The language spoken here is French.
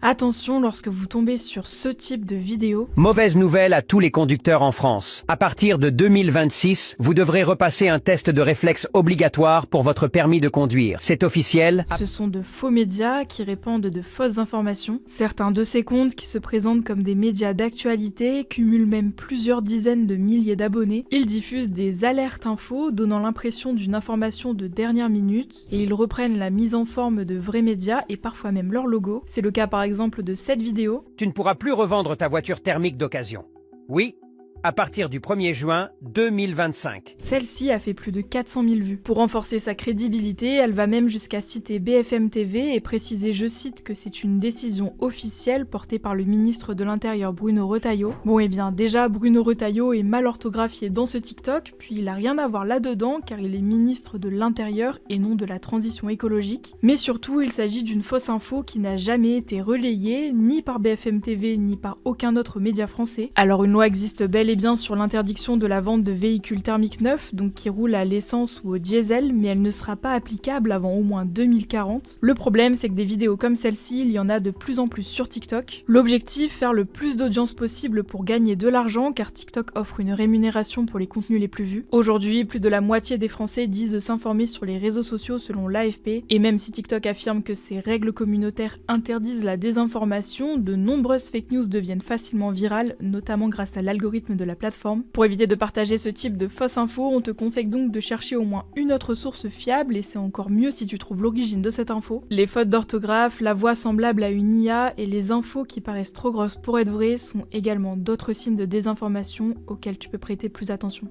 Attention lorsque vous tombez sur ce type de vidéo. Mauvaise nouvelle à tous les conducteurs en France. À partir de 2026, vous devrez repasser un test de réflexe obligatoire pour votre permis de conduire. C'est officiel. Ce sont de faux médias qui répandent de fausses informations. Certains de ces comptes qui se présentent comme des médias d'actualité cumulent même plusieurs dizaines de milliers d'abonnés. Ils diffusent des alertes infos donnant l'impression d'une information de dernière minute et ils reprennent la mise en forme de vrais médias et parfois même leur logo. C'est le cas par exemple de cette vidéo. Tu ne pourras plus revendre ta voiture thermique d'occasion. Oui, à partir du 1er juin 2025. Celle-ci a fait plus de 400 000 vues. Pour renforcer sa crédibilité, elle va même jusqu'à citer BFM TV et préciser, je cite, que c'est une décision officielle portée par le ministre de l'Intérieur Bruno Retailleau. Bon et bien déjà, Bruno Retailleau est mal orthographié dans ce TikTok, puis il a rien à voir là-dedans car il est ministre de l'Intérieur et non de la transition écologique. Mais surtout, il s'agit d'une fausse info qui n'a jamais été relayée, ni par BFM TV, ni par aucun autre média français. Alors une loi existe bel et bien sur l'interdiction de la vente de véhicules thermiques neufs, donc qui roulent à l'essence ou au diesel, mais elle ne sera pas applicable avant au moins 2040. Le problème, c'est que des vidéos comme celle-ci, il y en a de plus en plus sur TikTok. L'objectif, faire le plus d'audience possible pour gagner de l'argent, car TikTok offre une rémunération pour les contenus les plus vus. Aujourd'hui, plus de la moitié des Français disent s'informer sur les réseaux sociaux selon l'AFP, et même si TikTok affirme que ses règles communautaires interdisent la désinformation, de nombreuses fake news deviennent facilement virales, notamment grâce à l'algorithme de la plateforme. Pour éviter de partager ce type de fausses infos, on te conseille donc de chercher au moins une autre source fiable et c'est encore mieux si tu trouves l'origine de cette info. Les fautes d'orthographe, la voix semblable à une IA et les infos qui paraissent trop grosses pour être vraies sont également d'autres signes de désinformation auxquels tu peux prêter plus attention.